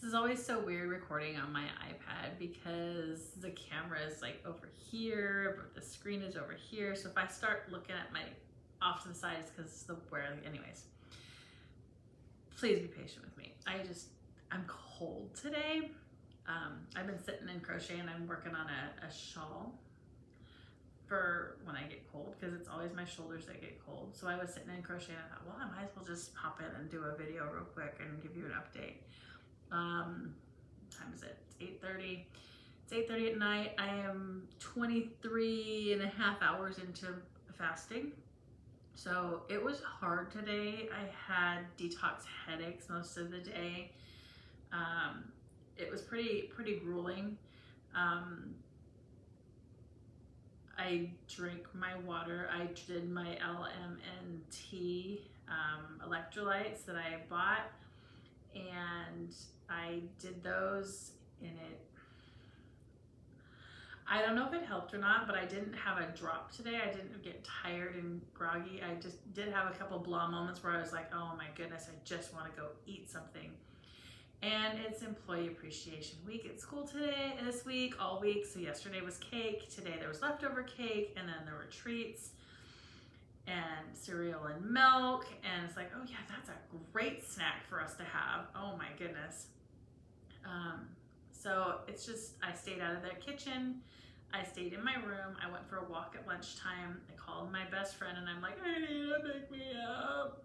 This is always so weird recording on my iPad because the camera is like over here, but the screen is over here. So if I start looking at my off to the side, it's because it's the where. Anyways, please be patient with me. I'm cold today. I've been sitting and crocheting. I'm working on a shawl for when I get cold because it's always my shoulders that get cold. So I was sitting and crocheting. I thought, well, I might as well just pop in and do a video real quick and give you an update. What time is it? It's 8:30. It's 8:30 at night. I am 23 and a half hours into fasting. So it was hard today. I had detox headaches most of the day. It was pretty grueling. I drank my water. I did my LMNT electrolytes that I bought, and I did those in it. I don't know if it helped or not, but I didn't have a drop today. I didn't get tired and groggy. I just did have a couple blah moments where I was like, oh my goodness, I just want to go eat something. And it's Employee Appreciation Week at school this week, all week. So yesterday was cake, today there was leftover cake, and then there were treats and cereal and milk. And it's like, oh yeah, that's a great snack for us to have. Oh my goodness. So it's just, I stayed out of the kitchen. I stayed in my room. I went for a walk at lunchtime. I called my best friend and I'm like, I need you to pick me up.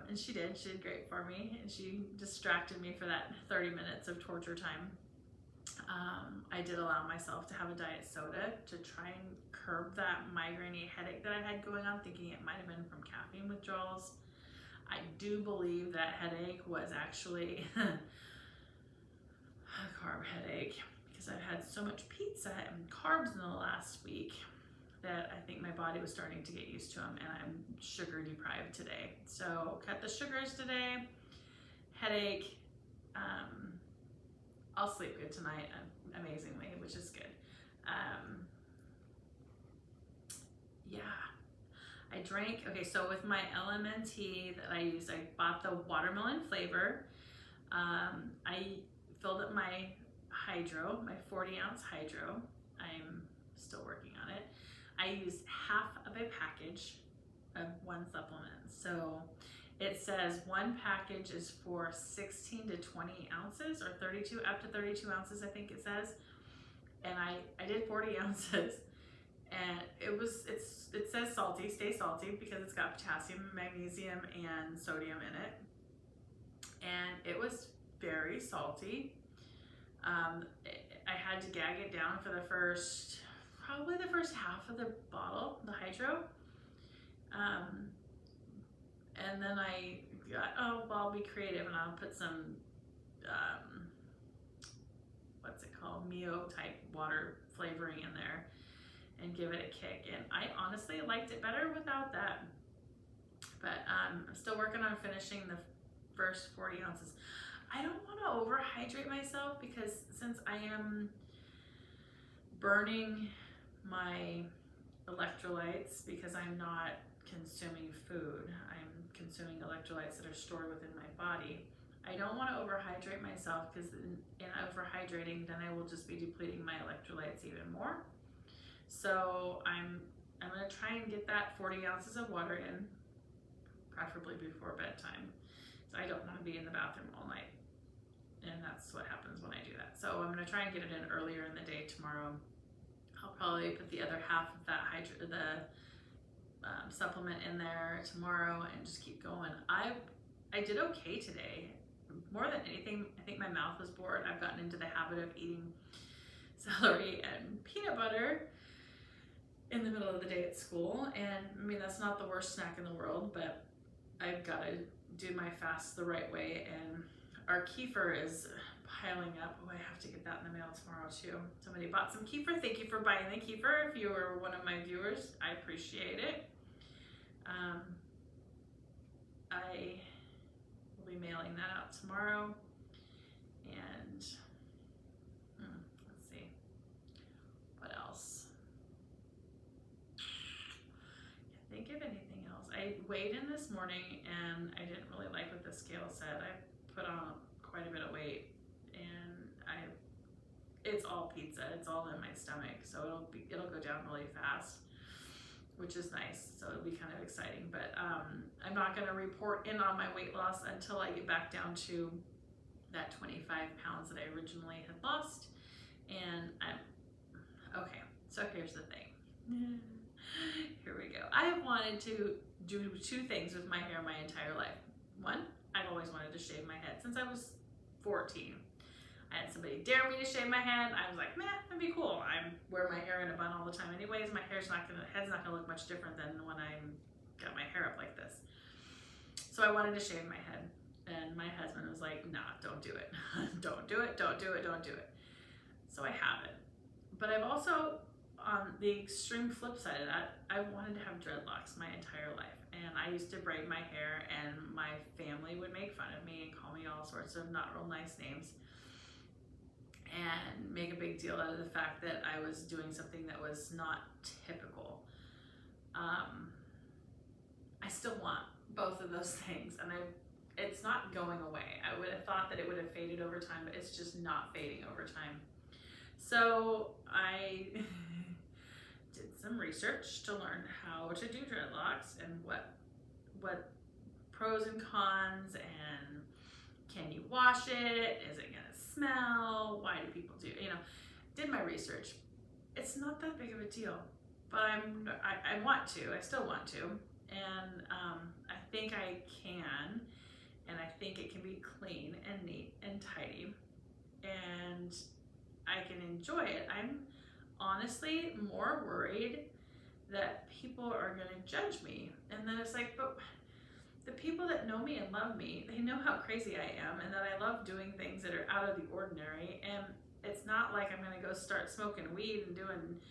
And she did great for me. And she distracted me for that 30 minutes of torture time. I did allow myself to have a diet soda to try and curb that migraine headache that I had going on, thinking it might have been from caffeine withdrawals. I do believe that headache was actually a carb headache because I've had so much pizza and carbs in the last week that I think my body was starting to get used to them, and I'm sugar deprived today. So cut the sugars today. Headache. I'll sleep good tonight, amazingly, which is good. Yeah. I drank, okay, so with my LMNT that I used, I bought the watermelon flavor. I filled up my hydro, my 40-ounce hydro. I'm still working on it. I used half of a package of one supplement. So it says one package is for 16 to 20 ounces or 32, up to 32 ounces, I think it says. And I did 40 ounces. And it says salty, stay salty, because it's got potassium, magnesium, and sodium in it. And it was very salty. I had to gag it down for probably the first half of the bottle, the hydro. And then I got, oh, well, I'll be creative and I'll put some, what's it called, Mio type water flavoring in there and give it a kick. And I honestly liked it better without that. But I'm still working on finishing the first 40 ounces. I don't want to overhydrate myself because since I am burning my electrolytes because I'm not consuming food, I'm consuming electrolytes that are stored within my body. I don't want to overhydrate myself because in overhydrating, then I will just be depleting my electrolytes even more. So I'm going to try and get that 40 ounces of water in, preferably before bedtime. So I don't want to be in the bathroom all night. And that's what happens when I do that. So I'm going to try and get it in earlier in the day tomorrow. I'll probably put the other half of that supplement in there tomorrow and just keep going. I did okay today. More than anything, I think my mouth was bored. I've gotten into the habit of eating celery and peanut butter in the middle of the day at school. And I mean, that's not the worst snack in the world, but I've got to do my fast the right way. And our kefir is piling up. Oh, I have to get that in the mail tomorrow too. Somebody bought some kefir. Thank you for buying the kefir. If you were one of my viewers, I appreciate it. I will be mailing that out tomorrow. And let's see, what else? Can't think of anything else. I weighed in this morning and I didn't really like what the scale said. I put on quite a bit of weight. pizza. It's all in my stomach, so it'll go down really fast, which is nice. So it'll be kind of exciting. But I'm not going to report in on my weight loss until I get back down to that 25 pounds that I originally had lost. And okay, so here's the thing. Here we go. I have wanted to do two things with my hair my entire life. One, I've always wanted to shave my head since I was 14. I had somebody dare me to shave my head. I was like, meh, that'd be cool. I wear my hair in a bun all the time anyways. My head's not gonna look much different than when I'm got my hair up like this. So I wanted to shave my head. And my husband was like, nah, don't do it. Don't do it, don't do it, don't do it. So I haven't. But I've also, on the extreme flip side of that, I wanted to have dreadlocks my entire life. And I used to braid my hair, and my family would make fun of me and call me all sorts of not real nice names and make a big deal out of the fact that I was doing something that was not typical. I still want both of those things, and it's not going away. I would have thought that it would have faded over time, but it's just not fading over time. So I did some research to learn how to do dreadlocks and what pros and cons, and can you wash it? Is it gonna smell? Why do people do, did my research. It's not that big of a deal, but I want to, I still want to. And I think I can, and I think it can be clean and neat and tidy, and I can enjoy it. I'm honestly more worried that people are going to judge me. And then it's like, but the people that know me and love me, they know how crazy I am and that I love doing things that are out of the ordinary. And it's not like I'm going to go start smoking weed and doing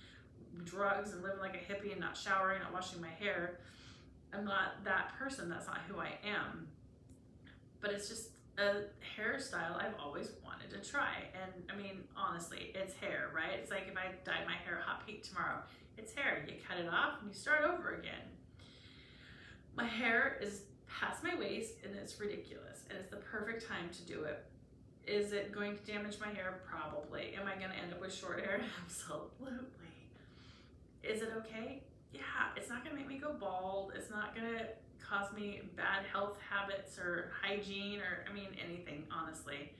drugs and living like a hippie and not showering, not washing my hair. I'm not that person. That's not who I am. But it's just a hairstyle I've always wanted to try. And I mean, honestly, it's hair, right? It's like if I dye my hair hot pink tomorrow, it's hair. You cut it off and you start over again. My hair is past my waist and it's ridiculous. And it's the perfect time to do it. Is it going to damage my hair? Probably. Am I going to end up with short hair? Absolutely. Is it okay? Yeah. It's not going to make me go bald. It's not going to cause me bad health habits or hygiene or, anything, honestly.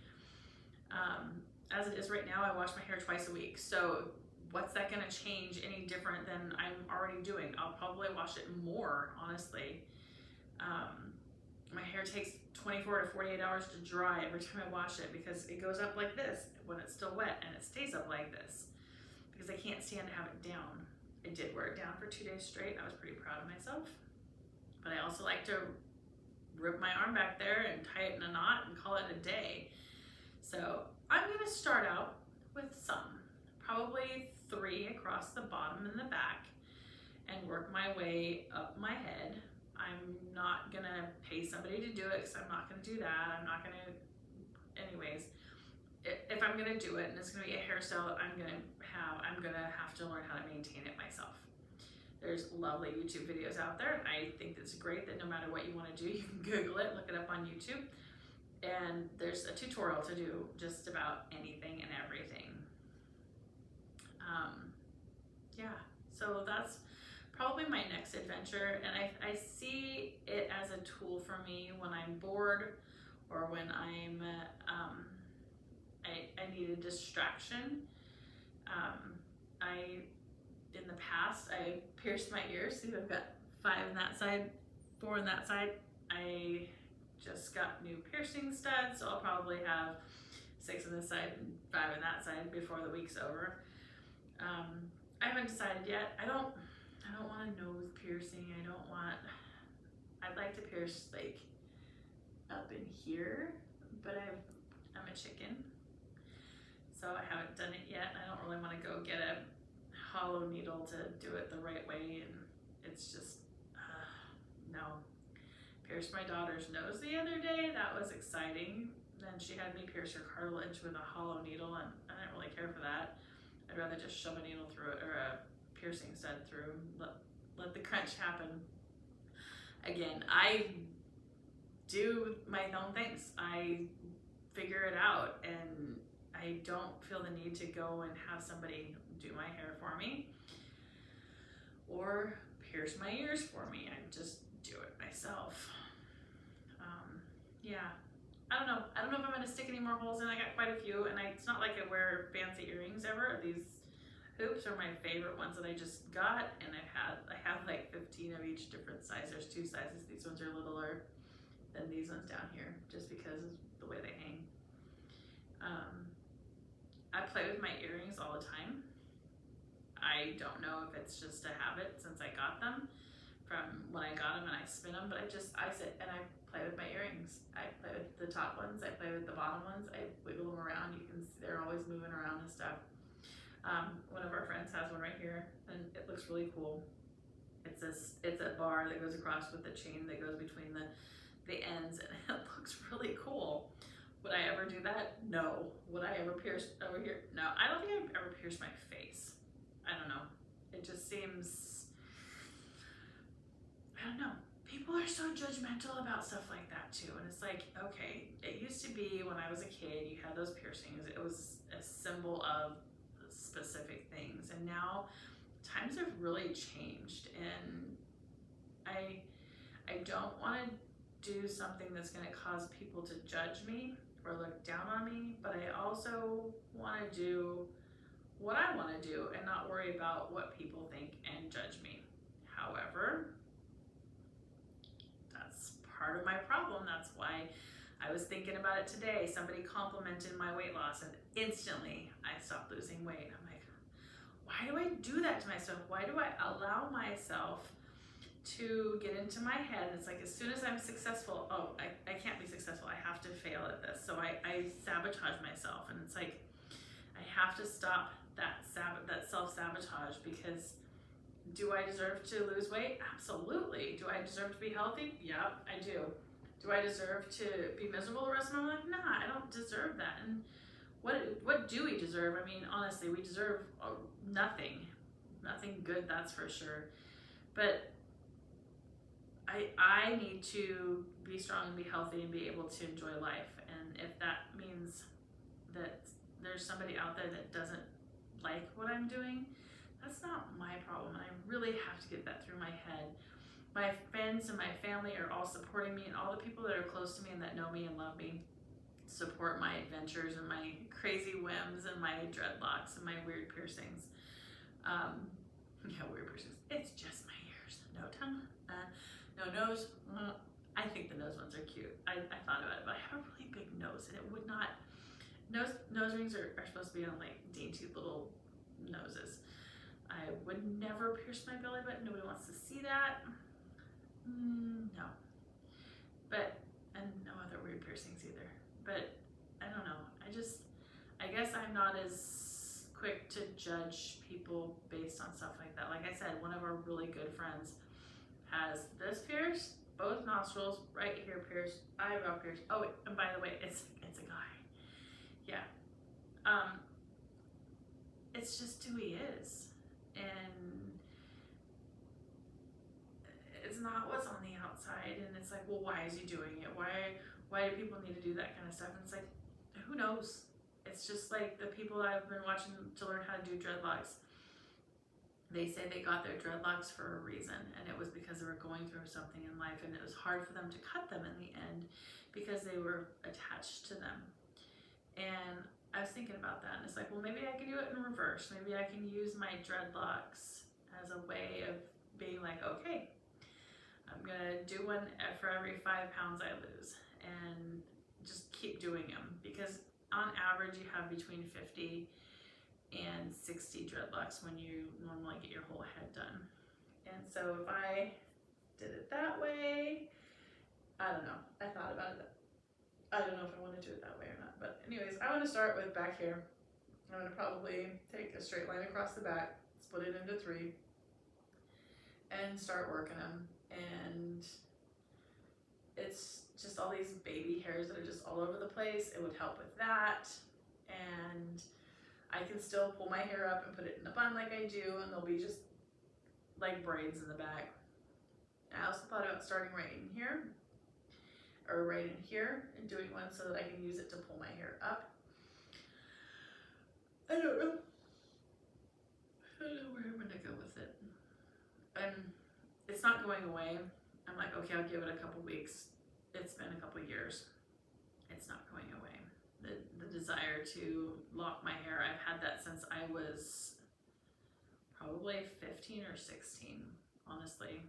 As it is right now, I wash my hair twice a week. So what's that going to change any different than I'm already doing? I'll probably wash it more, honestly. My hair takes 24 to 48 hours to dry every time I wash it because it goes up like this when it's still wet, and it stays up like this because I can't stand to have it down. I did wear it down for 2 days straight, and I was pretty proud of myself. But I also like to rip my arm back there and tie it in a knot and call it a day. So I'm going to start out with some, probably 3 across the bottom and the back, and work my way up my head. I'm not going to pay somebody to do it because I'm not going to do that. I'm not going to, anyways. If I'm going to do it and it's going to be a hairstyle that I'm going to have to learn how to maintain it myself. There's lovely YouTube videos out there, and I think it's great that no matter what you want to do, you can Google it, look it up on YouTube, and there's a tutorial to do just about anything and everything. Yeah, so that's probably my next adventure, and I see it as a tool for me when I'm bored or when I'm I need a distraction. In the past, I pierced my ears. See, I've got 5 on that side, 4 on that side. I just got new piercing studs, so I'll probably have 6 on this side and 5 on that side before the week's over. I haven't decided yet. I don't want a nose piercing. I'd like to pierce like up in here, but I'm a chicken, so I haven't done it yet. I don't really want to go get a hollow needle to do it the right way, and it's just no. Pierced my daughter's nose the other day. That was exciting. Then she had me pierce her cartilage with a hollow needle, and I didn't really care for that. I'd rather just shove a needle through it, or a piercing stud through, let the crunch happen. Again, I do my own things. I figure it out, and I don't feel the need to go and have somebody do my hair for me or pierce my ears for me. I just do it myself. Yeah, I don't know. I don't know if I'm gonna stick any more holes in. I got quite a few, and it's not like I wear fancy earrings ever. These hoops are my favorite ones that I just got, and I have like 15 of each different size. There's 2 sizes. These ones are littler than these ones down here, just because of the way they hang. I play with my earrings all the time. I don't know if it's just a habit since I got them from when I got them and I spin them, but I sit and I play with my earrings. I play with the top ones, I play with the bottom ones, I wiggle them around. You can see they're always moving around and stuff. One of our friends has one right here, and it looks really cool. It's a bar that goes across with the chain that goes between the ends, and it looks really cool. Would I ever do that? No. Would I ever pierce over here? No. I don't think I've ever pierced my face. I don't know. It just seems, I don't know. People are so judgmental about stuff like that too. And it's like, okay, it used to be when I was a kid, you had those piercings. It was a symbol of specific things. And now times have really changed. And I don't want to do something that's going to cause people to judge me or look down on me, but I also want to do what I want to do and not worry about what people think and judge me. However, that's part of my problem. That's why I was thinking about it today. Somebody complimented my weight loss and instantly I stopped losing weight. I'm like, why do I do that to myself? Why do I allow myself to get into my head? It's like, as soon as I'm successful, oh, I can't be successful. I have to fail at this. So I sabotage myself, and it's like, I have to stop that self-sabotage, because do I deserve to lose weight? Absolutely. Do I deserve to be healthy? Yep, I do. Do I deserve to be miserable the rest of my life? Nah, I don't deserve that. And what do we deserve? I mean, honestly, we deserve nothing. Nothing good, that's for sure. But I need to be strong and be healthy and be able to enjoy life. And if that means that there's somebody out there that doesn't like what I'm doing, that's not my problem. And I really have to get that through my head. My friends and my family are all supporting me, and all the people that are close to me and that know me and love me support my adventures and my crazy whims and my dreadlocks and my weird piercings. Yeah, weird piercings. It's just my ears. No tongue, no nose. I think the nose ones are cute. I thought about it, but I have a really big nose, and it would not. Nose rings are supposed to be on like dainty little noses. I would never pierce my belly button. Nobody wants to see that. No. But, and no other weird piercings either. But I don't know. I guess I'm not as quick to judge people based on stuff like that. Like I said, one of our really good friends has this pierced, both nostrils, right here pierced, eyebrow pierced. Oh, and by the way, it's a guy. Yeah. It's just who he is. And it's not what's on the outside. And it's like, well, why is he doing it? Why do people need to do that kind of stuff? And it's like, who knows? It's just like the people that I've been watching to learn how to do dreadlocks. They say they got their dreadlocks for a reason, and it was because they were going through something in life, and it was hard for them to cut them in the end because they were attached to them. And I was thinking about that, and it's like, well, maybe I can do it in reverse. Maybe I can use my dreadlocks as a way of being like, okay, I'm gonna do one for every 5 pounds I lose, and just keep doing them, because on average you have between 50 and 60 dreadlocks when you normally get your whole head done. And so if I did it that way, I don't know. I thought about it. I don't know if I want to do it that way or not. But anyways, I want to start with back here. I'm going to probably take a straight line across the back, split it into 3, and start working them. And it's just all these baby hairs that are just all over the place. It would help with that. And I can still pull my hair up and put it in a bun like I do, and they'll be just like braids in the back. I also thought about starting right in here, or right in here, and doing one so that I can use it to pull my hair up. I don't know. I don't know where I'm gonna go with it. It's not going away. I'm like, okay, I'll give it a couple weeks. It's been a couple years. It's not going away. The desire to lock my hair, I've had that since I was probably 15 or 16, honestly.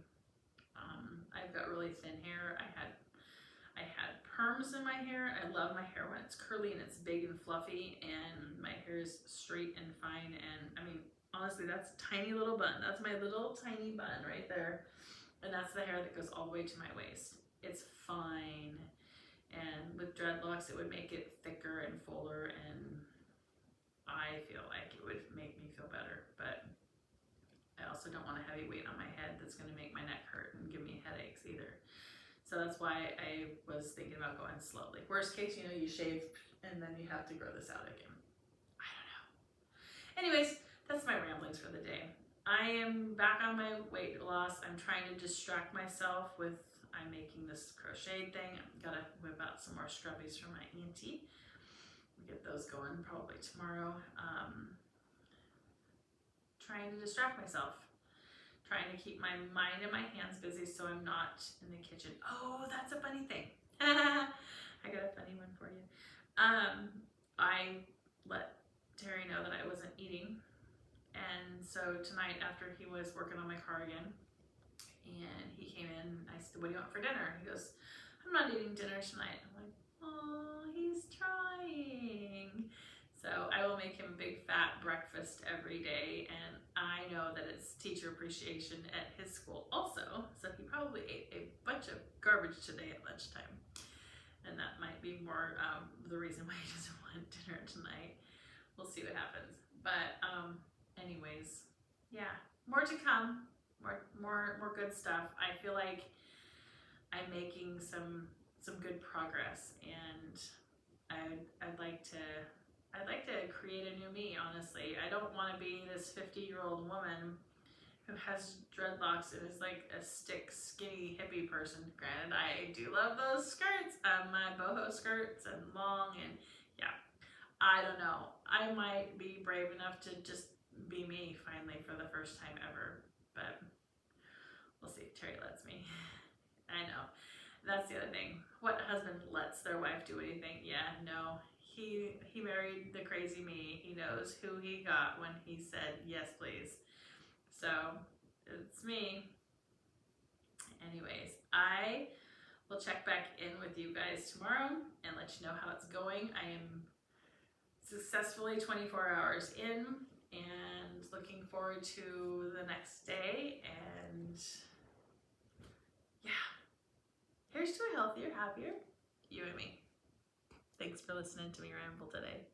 I've got really thin hair. I had perms in my hair. I love my hair when it's curly and it's big and fluffy, and my hair is straight and fine. And I mean, honestly, that's a tiny little bun. That's my little tiny bun right there. And that's the hair that goes all the way to my waist. It's fine. And with dreadlocks, it would make it thicker and fuller, and I feel like it would make me feel better. But I also don't want a heavy weight on my head that's going to make my neck hurt and give me headaches either. So that's why I was thinking about going slowly. Worst case, you know, you shave and then you have to grow this out again. I don't know. Anyways, that's my ramblings for the day. I am back on my weight loss. I'm trying to distract myself with, I'm making this crochet thing. I've got to whip out some more scrubbies for my auntie. We'll get those going probably tomorrow. Trying to distract myself. Trying to keep my mind and my hands busy so I'm not in the kitchen. Oh, that's a funny thing. I got a funny one for you. I let Terry know that I wasn't eating. And so tonight, after he was working on my car again, and he came in, I said, what do you want for dinner? He goes, I'm not eating dinner tonight. I'm like, oh, he's trying. So I will make him a big fat breakfast every day, and I know that it's teacher appreciation at his school also, so he probably ate a bunch of garbage today at lunchtime, and that might be more the reason why he doesn't want dinner tonight. We'll see what happens. But anyways, yeah, more to come, more good stuff. I feel like I'm making some good progress, and I'd like to create a new me, honestly. I don't want to be this 50-year-old woman who has dreadlocks and is like a stick, skinny, hippie person. Granted, I do love those skirts, my boho skirts and long, and yeah, I don't know. I might be brave enough to just be me finally for the first time ever, but we'll see if Terry lets me. I know. That's the other thing. What husband lets their wife do anything? Yeah, no. He married the crazy me. He knows who he got when he said, yes, please. So, it's me. Anyways, I will check back in with you guys tomorrow and let you know how it's going. I am successfully 24 hours in and looking forward to the next day. And yeah, here's to a healthier, happier you and me. Thanks for listening to me ramble today.